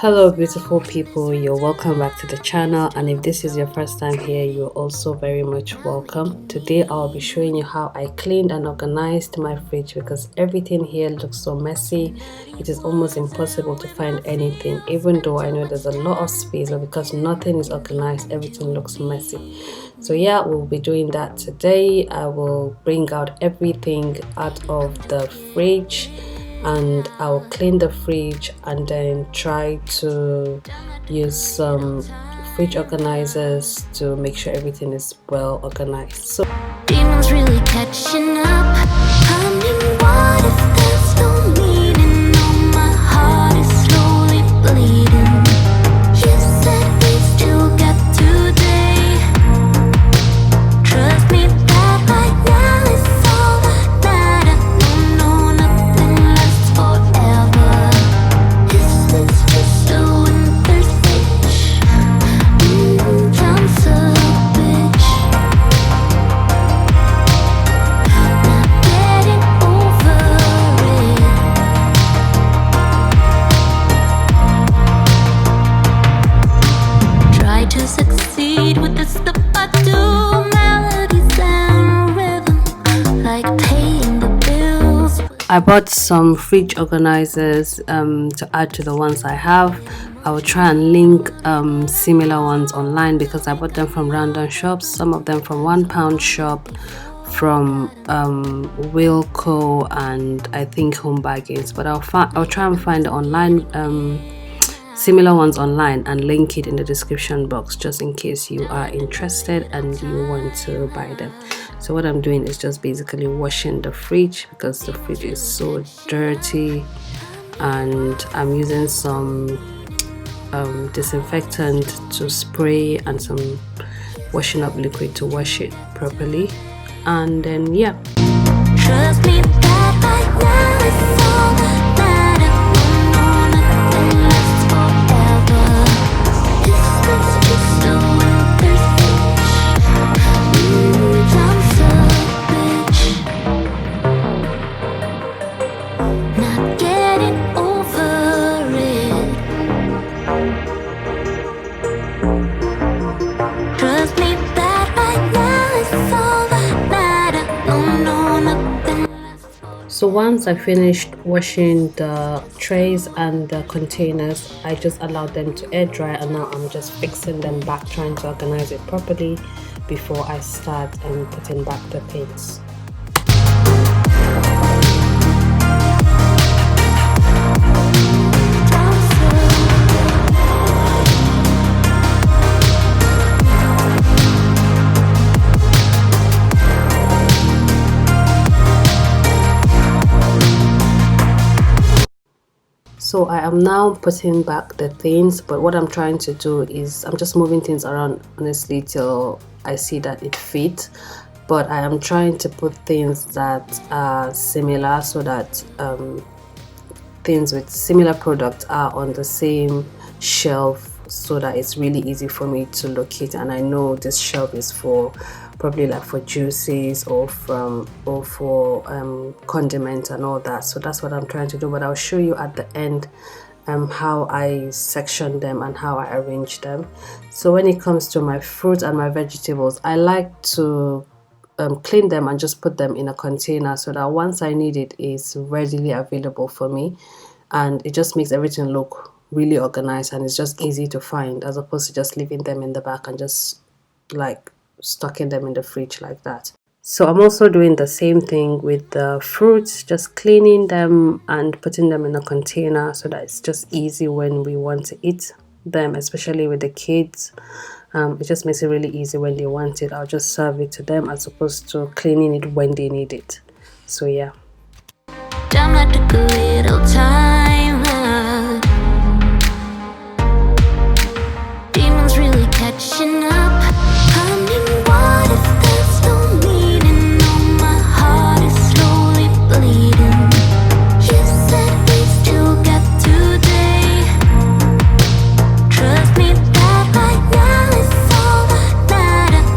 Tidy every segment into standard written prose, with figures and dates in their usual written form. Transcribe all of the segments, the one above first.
Hello beautiful people, you're welcome back to the channel, and if this is your first time here, you're also very much welcome. Today I'll be showing you how I cleaned and organized my fridge because everything here looks so messy. It is almost impossible to find anything, even though I know there's a lot of space, but because nothing is organized, everything looks messy. So yeah, we'll be doing that today. I will bring out everything out of the fridge and I'll clean the fridge and then try to use some fridge organizers to make sure everything is well organized. So demons really catching up. I mean, what if there's no meaning? No, my heart is slowly bleeding. You said we still got today. Trust me that right now is all that matters. No, nothing lasts forever. Is this just a winter stage? I'm so bitch. Not getting over it. Try to succeed with the stuff I do. Melodies and rhythm, like paying the bills. I bought some fridge organizers to add to the ones I have. I will try and link similar ones online because I bought them from random shops, some of them from £1 shop, from Wilco, and I think Home Bargains. But I'll try and find the online similar ones online and link it in the description box just in case you are interested and you want to buy them. So what I'm doing is just basically washing the fridge because the fridge is so dirty, and I'm using some disinfectant to spray and some washing up liquid to wash it properly, and then yeah. Trust me that right now is all that matters. No, nothing lasts forever. This is just a winter stage. I'm so bitch. Not getting over it. Trust me that right now is all that matters. No, nothing lasts forever. So once I finished washing the trays and the containers, I just allowed them to air dry, and now I'm just fixing them back, trying to organize it properly before I start putting back the things. So I am now putting back the things, but what I'm trying to do is I'm just moving things around honestly till I see that it fits. But I am trying to put things that are similar so that things with similar products are on the same shelf so that it's really easy for me to locate, and I know this shelf is for probably like for juices or for condiments and all that. So that's what I'm trying to do, but I'll show you at the end how I section them and how I arrange them. So when it comes to my fruit and my vegetables, I like to clean them and just put them in a container so that once I need it, it's readily available for me, and it just makes everything look really organized and it's just easy to find, as opposed to just leaving them in the back and just like stocking them in the fridge like that. So I'm also doing the same thing with the fruits, just cleaning them and putting them in a container so that it's just easy when we want to eat them, especially with the kids. It just makes it really easy when they want it. I'll just serve it to them as opposed to cleaning it when they need it. So yeah. Damn, I took a little time out. Demons really catching up. I mean, what if there's no meaning? No, my heart is slowly bleeding. You said we still got today. Trust me that right now is all that matters.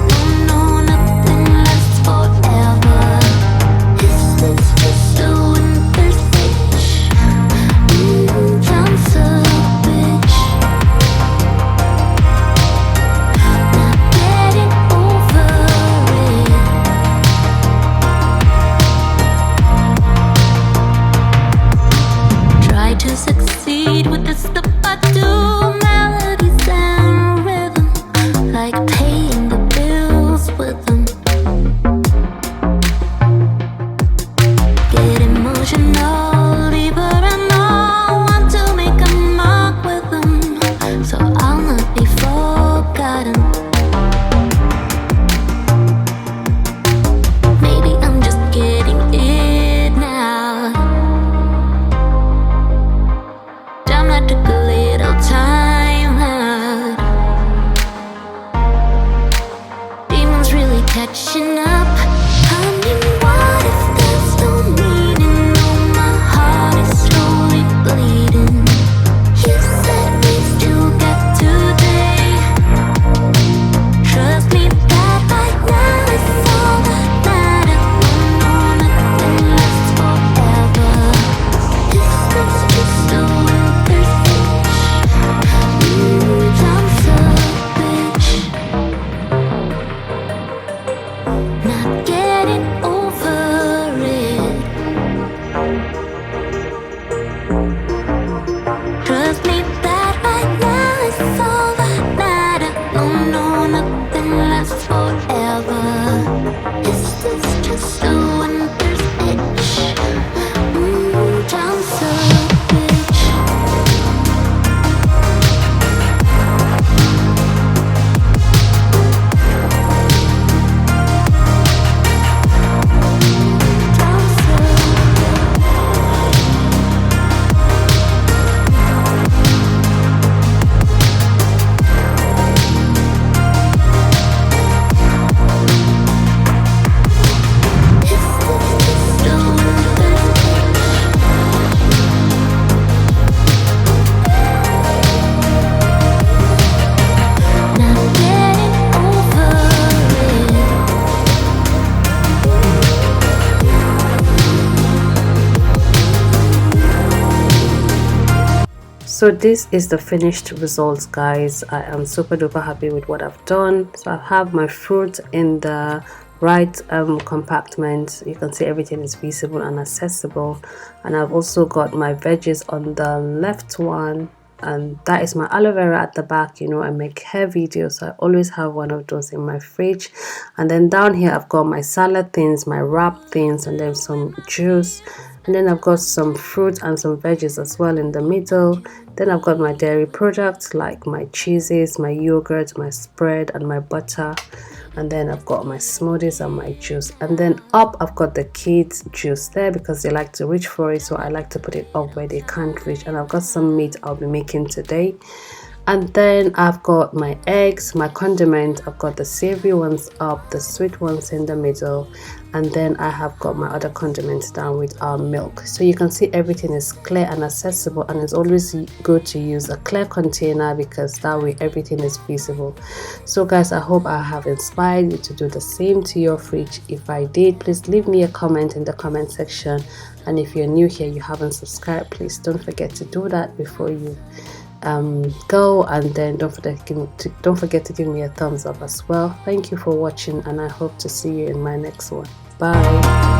No, nothing lasts forever. Is this just a winter stage? with the stuff I do. Melodies and rhythm, like paying the bills with them. Get emotional, but I know want to make a mark with them, so I'll not be forgotten. Maybe I'm just getting it now. Damn, I took a little time out. Demons really catching up. I mean, what if there's no meaning? No, my heart is slowly bleeding. You said we still got today. Trust me that right now is all that matters. Oh no, nothing lasts forever. This is just a winter switch. I'm so bitch. Not getting over it. Trust me that right now is all that matters. Oh no, nothing lasts forever. Is this just a winter's itch? I'm so bitch. I'm so So this is the finished results, guys. I am super duper happy with what I've done. So I have my fruit in the right compartment. You can see everything is visible and accessible, and I've also got my veggies on the left one, and that is my aloe vera at the back. You know, I make hair videos, so I always have one of those in my fridge. And then down here I've got my salad things, my wrap things, and then some juice. And then I've got some fruit and some veggies as well in the middle. Then I've got my dairy products like my cheeses, my yogurt, my spread, and my butter. And then I've got my smoothies and my juice. And then up I've got the kids juice there because they like to reach for it, so I like to put it up where they can't reach. And I've got some meat I'll be making today. And then I've got my eggs, my condiment. I've got the savory ones up, the sweet ones in the middle, and then I have got my other condiments down with our milk. So you can see everything is clear and accessible, and it's always good to use a clear container because that way everything is visible. So guys, I hope I have inspired you to do the same to your fridge. If I did, please leave me a comment in the comment section, and if you're new here, you haven't subscribed, please don't forget to do that before you go, and then don't forget to give me a thumbs up as well. Thank you for watching, and I hope to see you in my next one. Bye.